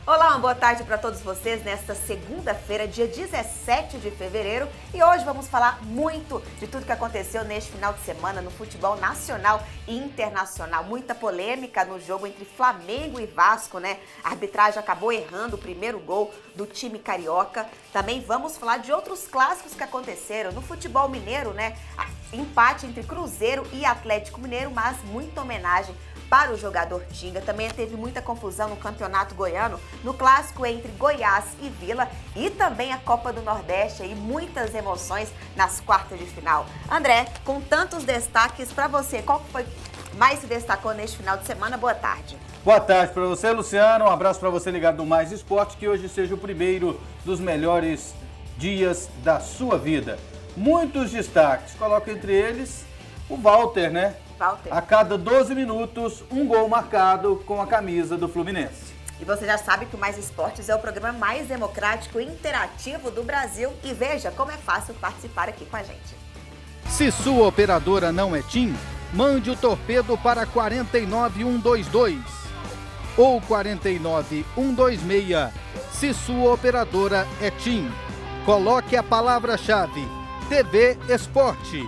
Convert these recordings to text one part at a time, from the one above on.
Olá, uma boa tarde para todos vocês nesta segunda-feira, dia 17 de fevereiro. E hoje vamos falar muito de tudo que aconteceu neste final de semana no futebol nacional e internacional. Muita polêmica no jogo entre Flamengo e Vasco, né? A arbitragem acabou errando o primeiro gol do time carioca. Também vamos falar de outros clássicos que aconteceram no futebol mineiro, né? Empate entre Cruzeiro e Atlético Mineiro, mas muita homenagem para o jogador Tinga. Também teve muita confusão no Campeonato Goiano, no clássico entre Goiás e Vila, e também a Copa do Nordeste e muitas emoções nas quartas de final. André, com tantos destaques para você, qual foi mais se destacou neste final de semana? Boa tarde. Boa tarde para você, Luciano. Um abraço para você ligado no Mais Esporte, que hoje seja o primeiro dos melhores dias da sua vida. Muitos destaques, coloco entre eles o Walter, né? Walter. A cada 12 minutos, um gol marcado com a camisa do Fluminense. E você já sabe que o Mais Esportes é o programa mais democrático e interativo do Brasil. E veja como é fácil participar aqui com a gente. Se sua operadora não é TIM, mande o torpedo para 49122 ou 49126. Se sua operadora é TIM, coloque a palavra-chave TV Esporte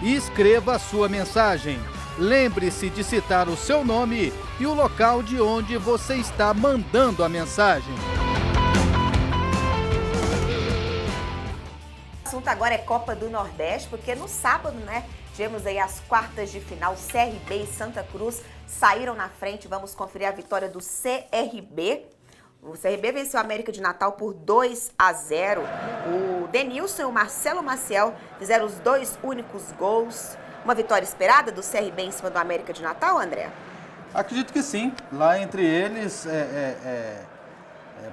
e escreva a sua mensagem. Lembre-se de citar o seu nome e o local de onde você está mandando a mensagem. O assunto agora é Copa do Nordeste, porque no sábado, né, tivemos aí as quartas de final. CRB e Santa Cruz saíram na frente. Vamos conferir a vitória do CRB. O CRB venceu a América de Natal por 2-0. O Denilson e o Marcelo Maciel fizeram os dois únicos gols. Uma vitória esperada do CRB em cima do América de Natal, André? Acredito que sim. Lá entre eles,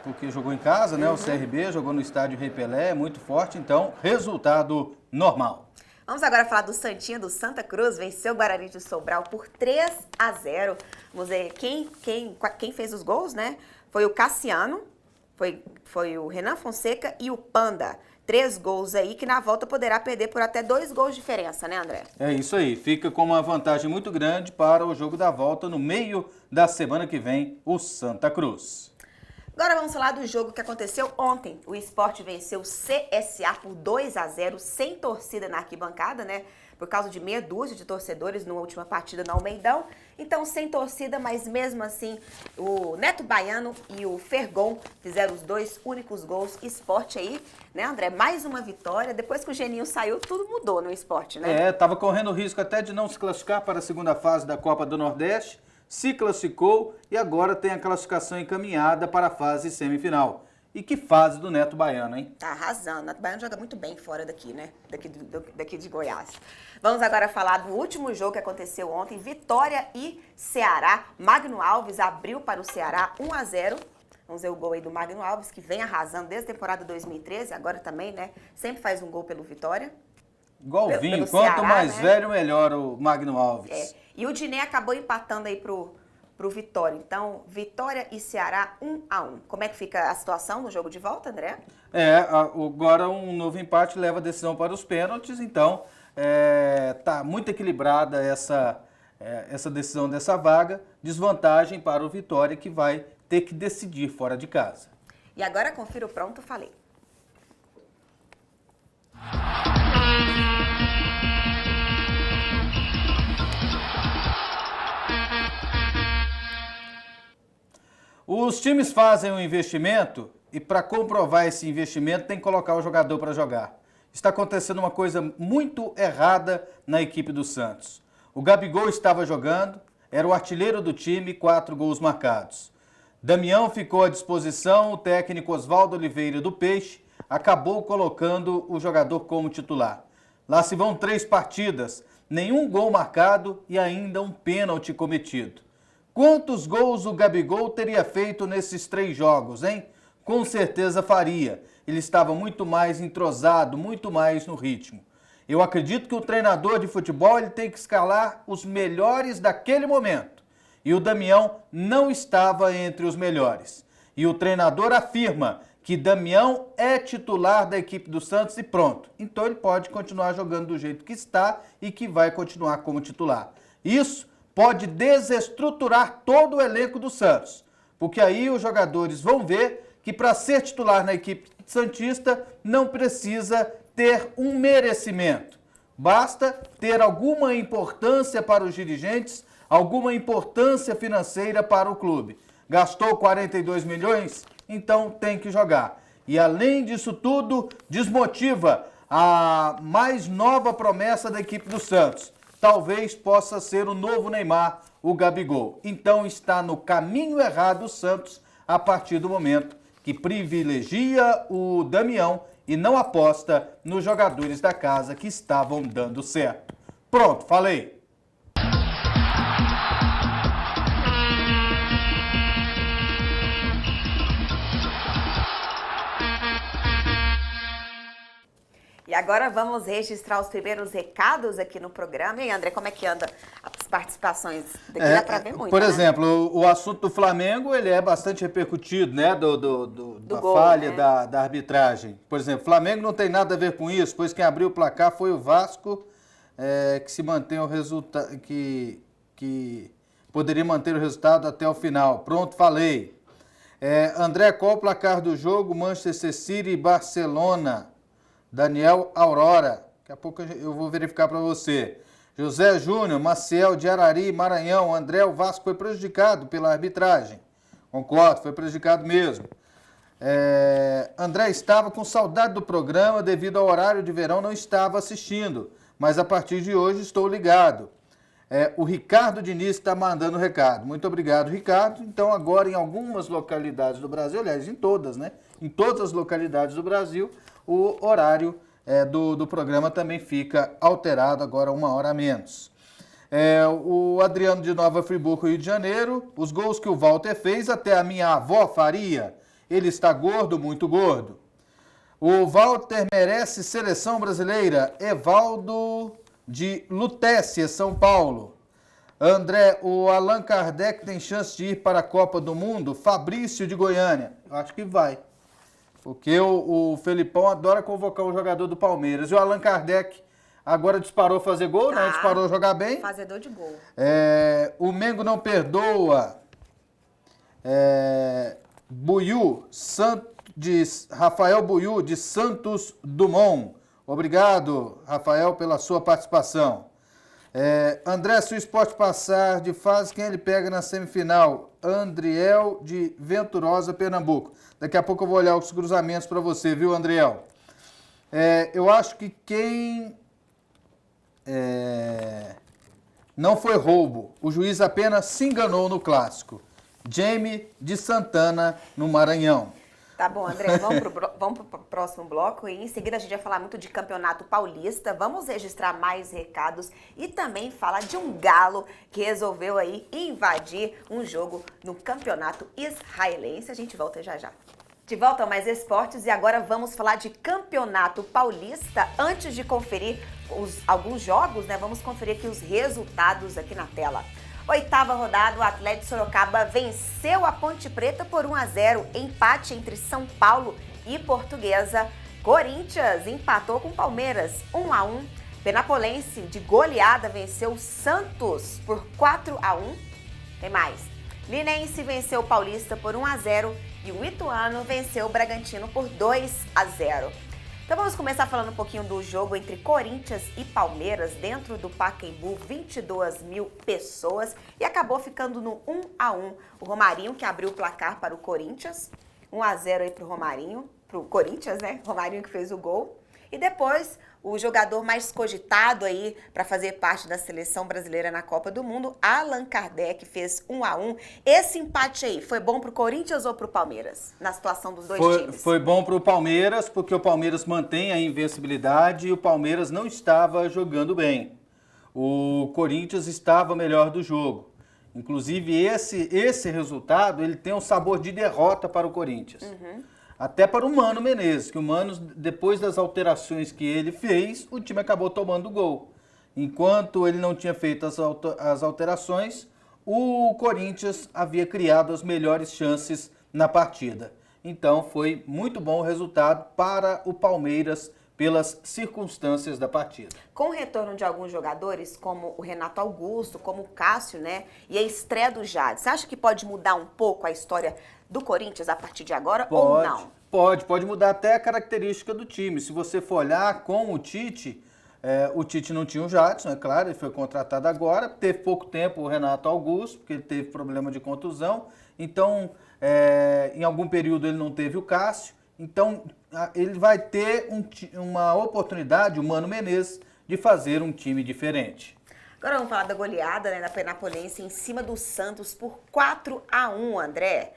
porque jogou em casa, né? O CRB jogou no estádio Rei Pelé, muito forte. Então, resultado normal. Vamos agora falar do Santinha do Santa Cruz. Venceu o Guarani de Sobral por 3-0. Vamos ver quem fez os gols, né? Foi o Cassiano, foi o Renan Fonseca e o Panda. 3 gols aí que na volta poderá perder por até 2 gols de diferença, né, André? É isso aí. Fica com uma vantagem muito grande para o jogo da volta no meio da semana que vem, o Santa Cruz. Agora vamos falar do jogo que aconteceu ontem. O Sport venceu o CSA por 2-0, sem torcida na arquibancada, né? Por causa de meia dúzia de torcedores na última partida no Almeidão. Então, sem torcida, mas mesmo assim, o Neto Baiano e o Fergon fizeram os 2 únicos gols. Sport aí, né, André? Mais uma vitória. Depois que o Geninho saiu, tudo mudou no Sport, né? Estava correndo o risco até de não se classificar para a segunda fase da Copa do Nordeste. Se classificou e agora tem a classificação encaminhada para a fase semifinal. E que fase do Neto Baiano, hein? Tá arrasando. O Neto Baiano joga muito bem fora daqui, né? Daqui de Goiás. Vamos agora falar do último jogo que aconteceu ontem. Vitória e Ceará. Magno Alves abriu para o Ceará 1-0. Vamos ver o gol aí do Magno Alves, que vem arrasando desde a temporada 2013. Agora também, né? Sempre faz um gol pelo Vitória. Igual o Vinho. Quanto Ceará, mais né? velho, melhor o Magno Alves. E o Diné acabou empatando aí pro Vitória. Então, Vitória e Ceará 1-1. Como é que fica a situação no jogo de volta, André? Agora um novo empate leva a decisão para os pênaltis. Então, tá muito equilibrada essa decisão dessa vaga. Desvantagem para o Vitória, que vai ter que decidir fora de casa. E agora confira o Pronto Falei. Os times fazem um investimento e para comprovar esse investimento tem que colocar o jogador para jogar. Está acontecendo uma coisa muito errada na equipe do Santos. O Gabigol estava jogando, era o artilheiro do time, 4 gols marcados. Damião ficou à disposição, o técnico Oswaldo Oliveira do Peixe acabou colocando o jogador como titular. Lá se vão 3 partidas, nenhum gol marcado e ainda um pênalti cometido. Quantos gols o Gabigol teria feito nesses 3 jogos, hein? Com certeza faria. Ele estava muito mais entrosado, muito mais no ritmo. Eu acredito que o treinador de futebol ele tem que escalar os melhores daquele momento. E o Damião não estava entre os melhores. E o treinador afirma que Damião é titular da equipe do Santos e pronto. Então ele pode continuar jogando do jeito que está e que vai continuar como titular. Isso pode desestruturar todo o elenco do Santos, porque aí os jogadores vão ver que para ser titular na equipe santista não precisa ter um merecimento. Basta ter alguma importância para os dirigentes, alguma importância financeira para o clube. Gastou 42 milhões? Então tem que jogar. E além disso tudo, desmotiva a mais nova promessa da equipe do Santos. Talvez possa ser o novo Neymar, o Gabigol. Então está no caminho errado o Santos a partir do momento que privilegia o Damião e não aposta nos jogadores da casa que estavam dando certo. Pronto, falei. E agora vamos registrar os primeiros recados aqui no programa. E André, como é que anda as participações? Daqui dá pra ver muito, por né? exemplo, o assunto do Flamengo, ele é bastante repercutido, né? Da gol, falha né? da arbitragem. Por exemplo, o Flamengo não tem nada a ver com isso, pois quem abriu o placar foi o Vasco, que se mantém o resultado, que poderia manter o resultado até o final. Pronto, falei. André, qual o placar do jogo? Manchester City e Barcelona. Daniel Aurora, daqui a pouco eu vou verificar para você. José Júnior, Maciel de Arari, Maranhão. André, o Vasco foi prejudicado pela arbitragem. Concordo, foi prejudicado mesmo. André, estava com saudade do programa, devido ao horário de verão não estava assistindo, mas a partir de hoje estou ligado. O Ricardo Diniz está mandando recado. Muito obrigado, Ricardo. Então agora em algumas localidades do Brasil, aliás, em todas, né? Em todas as localidades do Brasil, o horário do programa também fica alterado, agora 1 hora a menos. O Adriano de Nova Friburgo, Rio de Janeiro, os gols que o Walter fez, até a minha avó faria. Ele está gordo, muito gordo. O Walter merece seleção brasileira. Evaldo de Lutécia, São Paulo. André, o Allan Kardec tem chance de ir para a Copa do Mundo? Fabrício de Goiânia. Eu acho que vai. Porque o Felipão adora convocar o jogador do Palmeiras. E o Allan Kardec agora disparou fazer gol, né? Disparou jogar bem. Fazedor de gol. O Mengo não perdoa. Buiú, Rafael Buiú, de Santos Dumont. Obrigado, Rafael, pela sua participação. André, se o Sport passar de fase, quem ele pega na semifinal? Andriel, de Venturosa, Pernambuco. Daqui a pouco eu vou olhar os cruzamentos para você, viu, Andriel? Eu acho que quem não foi roubo, o juiz apenas se enganou no clássico. Jamie de Santana, no Maranhão. Tá bom, André, vamos pro próximo bloco e em seguida a gente vai falar muito de Campeonato Paulista, vamos registrar mais recados e também falar de um galo que resolveu aí invadir um jogo no Campeonato Israelense. A gente volta já já. De volta a Mais Esportes e agora vamos falar de Campeonato Paulista. Antes de conferir alguns jogos, né, vamos conferir aqui os resultados aqui na tela. 8ª rodada, o Atlético Sorocaba venceu a Ponte Preta por 1-0, empate entre São Paulo e Portuguesa. Corinthians empatou com Palmeiras, 1-1. Penapolense, de goleada, venceu o Santos por 4-1. Tem mais. Linense venceu o Paulista por 1-0 e o Ituano venceu o Bragantino por 2-0. Então vamos começar falando um pouquinho do jogo entre Corinthians e Palmeiras dentro do Pacaembu, 22 mil pessoas e acabou ficando no 1-1. O Romarinho que abriu o placar para o Corinthians, 1-0 aí para o Romarinho, para o Corinthians, né? Romarinho que fez o gol. E depois o jogador mais cogitado aí para fazer parte da seleção brasileira na Copa do Mundo, Allan Kardec, fez 1-1. Esse empate aí foi bom para o Corinthians ou para o Palmeiras, na situação dos dois times? Foi bom para o Palmeiras, porque o Palmeiras mantém a invencibilidade e o Palmeiras não estava jogando bem. O Corinthians estava melhor do jogo. Inclusive, esse resultado ele tem um sabor de derrota para o Corinthians. Até para o Mano Menezes, que o Mano, depois das alterações que ele fez, o time acabou tomando gol. Enquanto ele não tinha feito as alterações, o Corinthians havia criado as melhores chances na partida. Então foi muito bom o resultado para o Palmeiras pelas circunstâncias da partida. Com o retorno de alguns jogadores, como o Renato Augusto, como o Cássio, né? E a estreia do Jadson, você acha que pode mudar um pouco a história do Corinthians a partir de agora ou não? Pode mudar até a característica do time. Se você for olhar com o Tite não tinha o Jadson, é claro, ele foi contratado agora, teve pouco tempo o Renato Augusto, porque ele teve problema de contusão, então em algum período ele não teve o Cássio, então ele vai ter uma oportunidade, o Mano Menezes, de fazer um time diferente. Agora vamos falar da goleada, né, da Penapolense em cima do Santos por 4-1, André.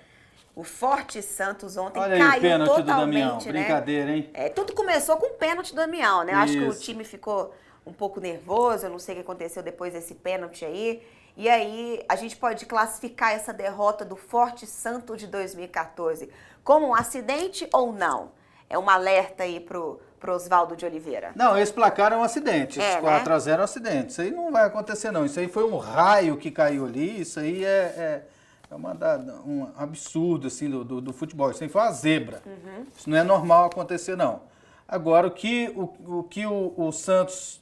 O forte Santos ontem caiu totalmente, do Damião. Né? Brincadeira, hein? Tudo começou com o pênalti do Damião, né? Acho que o time ficou um pouco nervoso, eu não sei o que aconteceu depois desse pênalti aí. E aí a gente pode classificar essa derrota do forte Santos de 2014 como um acidente ou não? É um alerta aí pro Oswaldo de Oliveira. Não, esse placar é um acidente. Esse 4-0 é um acidente. Isso aí não vai acontecer, não. Isso aí foi um raio que caiu ali. Isso aí é um absurdo assim, do futebol. Isso aí foi uma zebra. Isso não é normal acontecer, não. Agora, o que o Santos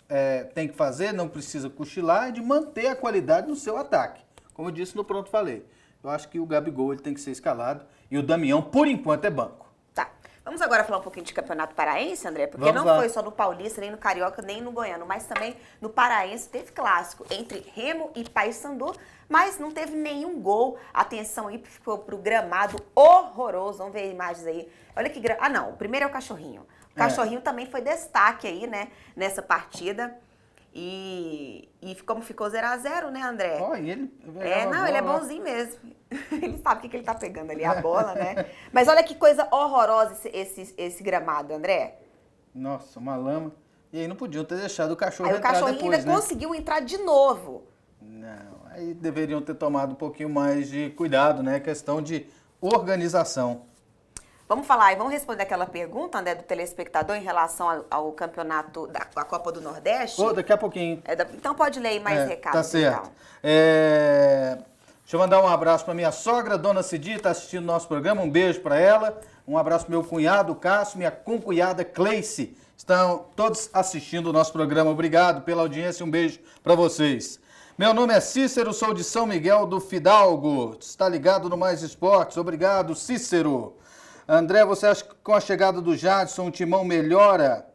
tem que fazer, não precisa cochilar, é de manter a qualidade no seu ataque. Como eu disse no Pronto Falei. Eu acho que o Gabigol ele tem que ser escalado e o Damião, por enquanto, é banco. Tá. Vamos agora falar um pouquinho de Campeonato Paraense, André? Porque não foi só no Paulista, nem no Carioca, nem no Goiano, mas também no Paraense teve clássico entre Remo e Paysandu, mas não teve nenhum gol. Atenção aí, ficou pro gramado horroroso. Vamos ver imagens aí. Olha que gramado. Ah, não. O primeiro é o Cachorrinho. O Cachorrinho também foi destaque aí, né, nessa partida. E como ficou 0-0, né, André? Ele é bonzinho mesmo. Ele sabe o que ele tá pegando ali, a bola, né? Mas olha que coisa horrorosa esse gramado, André. Nossa, uma lama. E aí não podiam ter deixado o cachorro entrar depois, o cachorrinho ainda conseguiu entrar de novo. Não, aí deveriam ter tomado um pouquinho mais de cuidado, né? Questão de organização. Vamos falar e vamos responder aquela pergunta, André, do telespectador em relação ao campeonato da Copa do Nordeste? Daqui a pouquinho. Então pode ler aí mais recados. Tá certo. Então. Deixa eu mandar um abraço para minha sogra, Dona Cidi, está assistindo nosso programa. Um beijo para ela. Um abraço para meu cunhado, Cássio, minha concunhada, Cleice. Estão todos assistindo o nosso programa. Obrigado pela audiência. Um beijo para vocês. Meu nome é Cícero, sou de São Miguel do Fidalgo. Está ligado no Mais Esportes. Obrigado, Cícero. André, você acha que com a chegada do Jadson o Timão melhora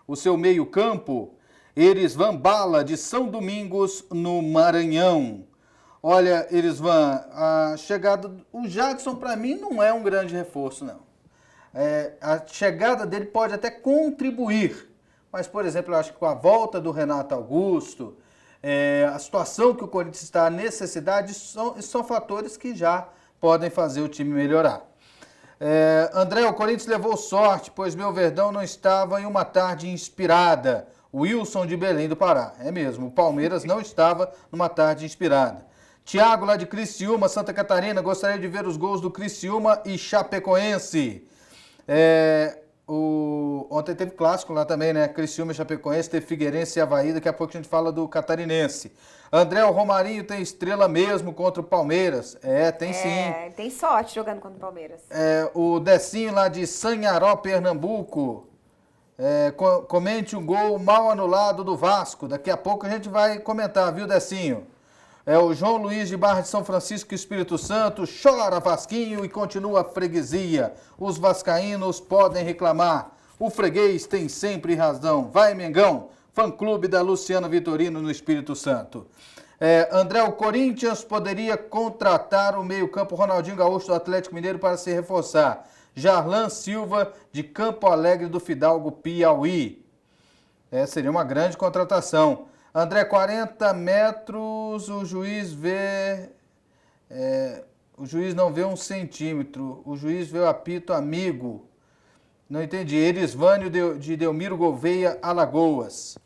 o seu meio-campo? Erisvan Bala, de São Domingos, no Maranhão. Olha, Erisvan, a chegada... O Jadson, para mim, não é um grande reforço, não. A chegada dele pode até contribuir. Mas, por exemplo, eu acho que com a volta do Renato Augusto, a situação que o Corinthians está, a necessidade, são fatores que já podem fazer o time melhorar. André, o Corinthians levou sorte, pois meu Verdão não estava em uma tarde inspirada. Wilson de Belém do Pará. É mesmo, o Palmeiras não estava numa tarde inspirada. Tiago, lá de Criciúma, Santa Catarina, gostaria de ver os gols do Criciúma e Chapecoense. Ontem teve clássico lá também, né? Criciúma e Chapecoense, teve Figueirense e Avaí, daqui a pouco a gente fala do Catarinense. André, o Romarinho tem estrela mesmo contra o Palmeiras? Tem sim. Tem sorte jogando contra o Palmeiras. O Decinho, lá de Sanharó, Pernambuco, comente o gol mal anulado do Vasco. Daqui a pouco a gente vai comentar, viu, Decinho? O João Luiz de Barra de São Francisco, Espírito Santo, chora Vasquinho e continua a freguesia. Os vascaínos podem reclamar. O freguês tem sempre razão. Vai, Mengão! Fã-clube da Luciana Vitorino no Espírito Santo. André, o Corinthians poderia contratar o meio-campo Ronaldinho Gaúcho do Atlético Mineiro para se reforçar. Jarlan Silva, de Campo Alegre do Fidalgo, Piauí. Seria uma grande contratação. André, 40 metros, o juiz vê... o juiz não vê 1 centímetro. O juiz vê o apito amigo. Não entendi. Erisvânio de Delmiro Gouveia, Alagoas.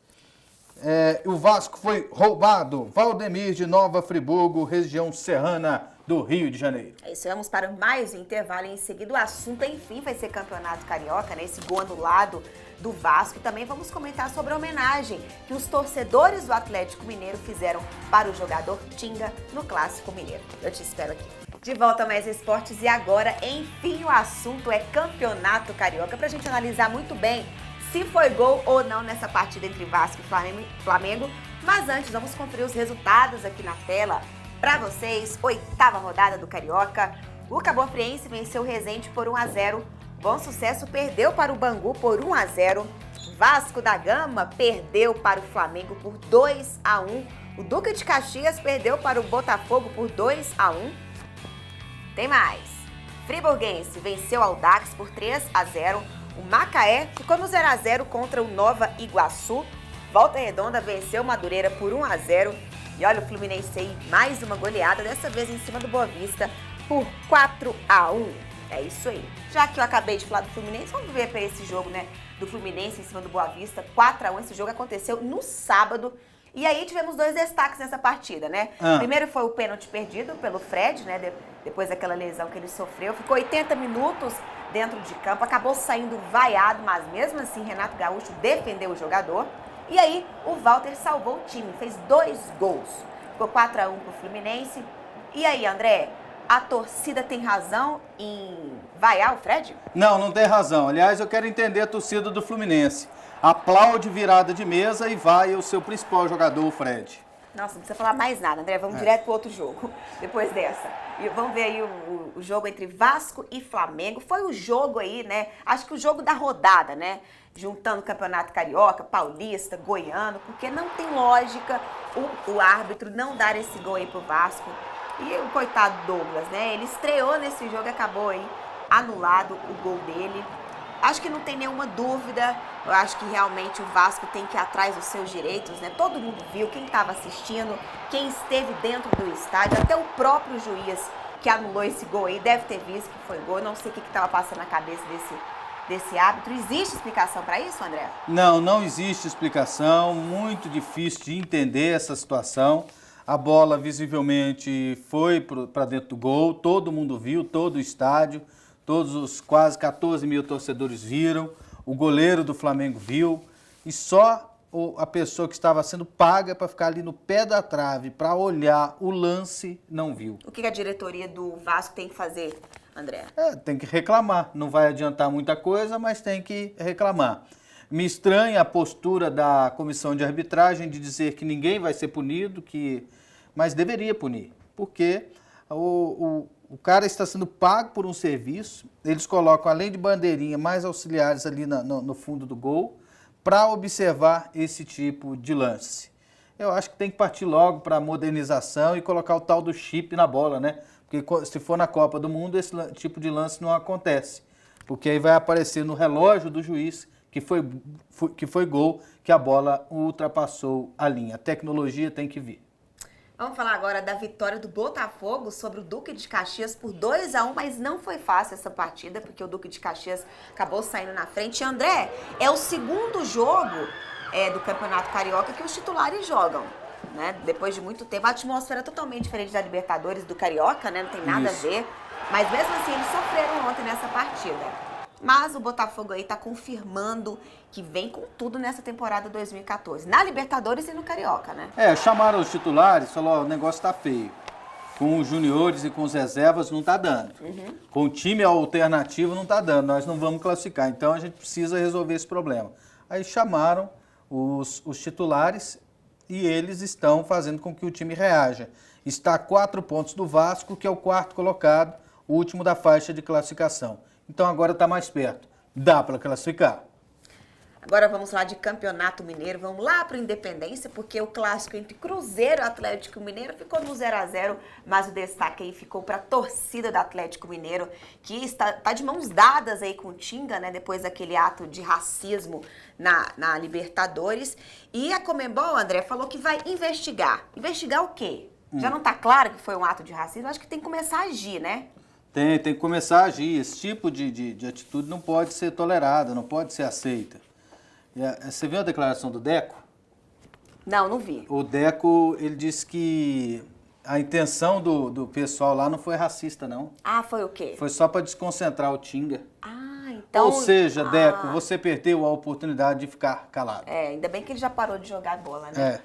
O Vasco foi roubado. Valdemir de Nova Friburgo, região serrana do Rio de Janeiro. É isso, vamos para mais um intervalo e em seguida o assunto, enfim, vai ser Campeonato Carioca, né? Esse gol anulado do Vasco. E também vamos comentar sobre a homenagem que os torcedores do Atlético Mineiro fizeram para o jogador Tinga no Clássico Mineiro. Eu te espero aqui. De volta a Mais Esportes e agora, enfim, o assunto é Campeonato Carioca, para a gente analisar muito bem se foi gol ou não nessa partida entre Vasco e Flamengo. Mas antes, vamos conferir os resultados aqui na tela para vocês. 8ª rodada do Carioca. O Caboafriense venceu o Resende por 1-0. Bom Sucesso perdeu para o Bangu por 1-0. Vasco da Gama perdeu para o Flamengo por 2-1. O Duque de Caxias perdeu para o Botafogo por 2-1. Tem mais. Friburguense venceu o Audax por 3-0. O Macaé ficou no 0-0 contra o Nova Iguaçu. Volta Redonda venceu o Madureira por 1-0. E olha o Fluminense aí, mais uma goleada, dessa vez em cima do Boa Vista por 4-1. É isso aí. Já que eu acabei de falar do Fluminense, vamos ver para esse jogo, né? Do Fluminense em cima do Boa Vista, 4-1. Esse jogo aconteceu no sábado. E aí tivemos 2 destaques nessa partida, né? Primeiro foi o pênalti perdido pelo Fred, né? Depois daquela lesão que ele sofreu. Ficou 80 minutos dentro de campo, acabou saindo vaiado, mas mesmo assim Renato Gaúcho defendeu o jogador. E aí o Walter salvou o time, fez 2 gols. Ficou 4-1 pro Fluminense. E aí, André, a torcida tem razão em vaiar o Fred? Não, não tem razão. Aliás, eu quero entender a torcida do Fluminense. Aplaude virada de mesa e vai o seu principal jogador, o Fred. Nossa, não precisa falar mais nada, André. Vamos direto pro outro jogo, depois dessa. E vamos ver aí o jogo entre Vasco e Flamengo. Foi o jogo aí, né? Acho que o jogo da rodada, né? Juntando o Campeonato Carioca, Paulista, Goiano, porque não tem lógica o árbitro não dar esse gol aí pro Vasco. E o coitado Douglas, né? Ele estreou nesse jogo e acabou aí anulado o gol dele. Acho que não tem nenhuma dúvida, eu acho que realmente o Vasco tem que ir atrás dos seus direitos, né? Todo mundo viu, quem estava assistindo, quem esteve dentro do estádio, até o próprio juiz que anulou esse gol aí deve ter visto que foi gol. Eu não sei o que estava passando na cabeça desse árbitro. Existe explicação para isso, André? Não, não existe explicação, muito difícil de entender essa situação. A bola visivelmente foi para dentro do gol, todo mundo viu, todo o estádio. Todos os quase 14 mil torcedores viram, o goleiro do Flamengo viu, e só a pessoa que estava sendo paga para ficar ali no pé da trave, para olhar o lance, não viu. O que a diretoria do Vasco tem que fazer, André? Tem que reclamar, não vai adiantar muita coisa, mas tem que reclamar. Me estranha a postura da comissão de arbitragem de dizer que ninguém vai ser punido, mas deveria punir, porque o cara está sendo pago por um serviço, eles colocam, além de bandeirinha, mais auxiliares ali no fundo do gol, para observar esse tipo de lance. Eu acho que tem que partir logo para a modernização e colocar o tal do chip na bola, né? Porque se for na Copa do Mundo, esse tipo de lance não acontece. Porque aí vai aparecer no relógio do juiz que foi gol, que a bola ultrapassou a linha. A tecnologia tem que vir. Vamos falar agora da vitória do Botafogo sobre o Duque de Caxias por 2-1, mas não foi fácil essa partida, porque o Duque de Caxias acabou saindo na frente. E, André, é o segundo jogo do Campeonato Carioca que os titulares jogam, né? Depois de muito tempo, a atmosfera é totalmente diferente da Libertadores, do Carioca, né? Não tem nada a ver, mas mesmo assim eles sofreram ontem nessa partida. Mas o Botafogo aí tá confirmando que vem com tudo nessa temporada 2014. Na Libertadores e no Carioca, né? Chamaram os titulares, falou, o negócio tá feio. Com os juniores e com os reservas não tá dando. Com o time alternativo não tá dando, nós não vamos classificar. Então a gente precisa resolver esse problema. Aí chamaram os titulares e eles estão fazendo com que o time reaja. Está a 4 pontos do Vasco, que é o 4º colocado, o último da faixa de classificação. Então agora está mais perto. Dá para classificar. Agora vamos lá de Campeonato Mineiro. Vamos lá para o Independência, porque o clássico entre Cruzeiro e Atlético Mineiro ficou no 0-0, mas o destaque aí ficou para a torcida do Atlético Mineiro, que está de mãos dadas aí com o Tinga, né? Depois daquele ato de racismo na Libertadores. E a Conmebol, André, falou que vai investigar. Investigar o quê? Já não está claro que foi um ato de racismo? Acho que tem que começar a agir, né? Tem que começar a agir. Esse tipo de atitude não pode ser tolerada, não pode ser aceita. Você viu a declaração do Deco? Não, não vi. O Deco, ele disse que a intenção do pessoal lá não foi racista, não. Ah, foi o quê? Foi só para desconcentrar o Tinga. Ah, então... Ou seja, Deco, você perdeu a oportunidade de ficar calado. Ainda bem que ele já parou de jogar bola, né?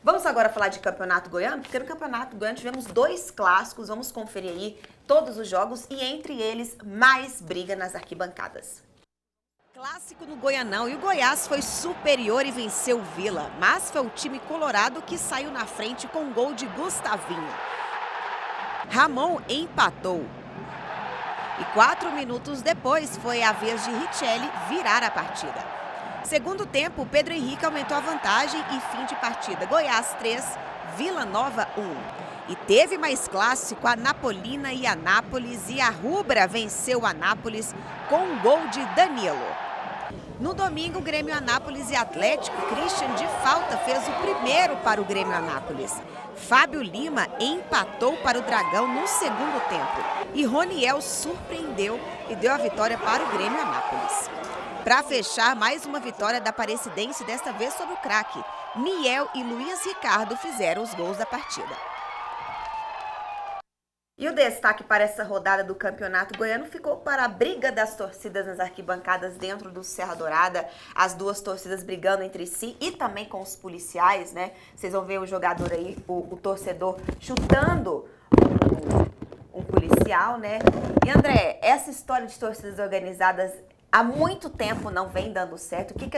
Vamos agora falar de Campeonato Goiano, porque no Campeonato Goiano tivemos 2 clássicos, vamos conferir aí todos os jogos e entre eles mais briga nas arquibancadas. Clássico no Goianão e o Goiás foi superior e venceu o Vila, mas foi o time colorado que saiu na frente com um gol de Gustavinho. Ramon empatou. E 4 minutos depois foi a vez de Richelli virar a partida. Segundo tempo, Pedro Henrique aumentou a vantagem e fim de partida. Goiás 3, Vila Nova 1. E teve mais clássico, a Napolina e Anápolis, e a Rubra venceu o Anápolis com um gol de Danilo. No domingo, Grêmio Anápolis e Atlético, Christian de falta fez o primeiro para o Grêmio Anápolis. Fábio Lima empatou para o Dragão no segundo tempo. E Roniel surpreendeu e deu a vitória para o Grêmio Anápolis. Para fechar, mais uma vitória da Aparecidense, desta vez sobre o craque. Niel e Luiz Ricardo fizeram os gols da partida. E o destaque para essa rodada do Campeonato Goiano ficou para a briga das torcidas nas arquibancadas dentro do Serra Dourada. As duas torcidas brigando entre si e também com os policiais, né? Vocês vão ver o jogador aí, o torcedor, chutando um policial, né? E André, essa história de torcidas organizadas há muito tempo não vem dando certo. O que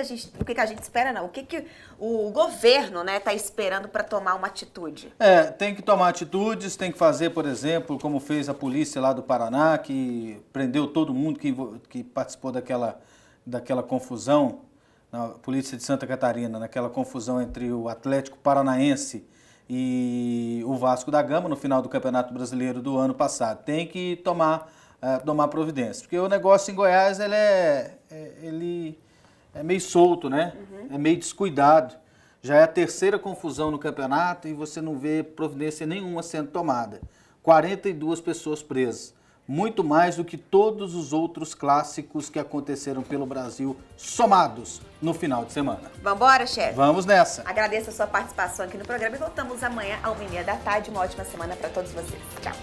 a gente espera, não? O que o governo, né, está esperando para tomar uma atitude? Tem que tomar atitudes, tem que fazer, por exemplo, como fez a polícia lá do Paraná, que prendeu todo mundo que participou daquela confusão, na polícia de Santa Catarina, naquela confusão entre o Atlético Paranaense e o Vasco da Gama no final do Campeonato Brasileiro do ano passado. Tem que tomar providência, porque o negócio em Goiás ele é meio solto, né? É meio descuidado. Já é a terceira confusão no campeonato e você não vê providência nenhuma sendo tomada. 42 pessoas presas, muito mais do que todos os outros clássicos que aconteceram pelo Brasil somados no final de semana. Vambora, chefe? Vamos nessa. Agradeço a sua participação aqui no programa e voltamos amanhã à 1h30 da tarde. Uma ótima semana para todos vocês. Tchau.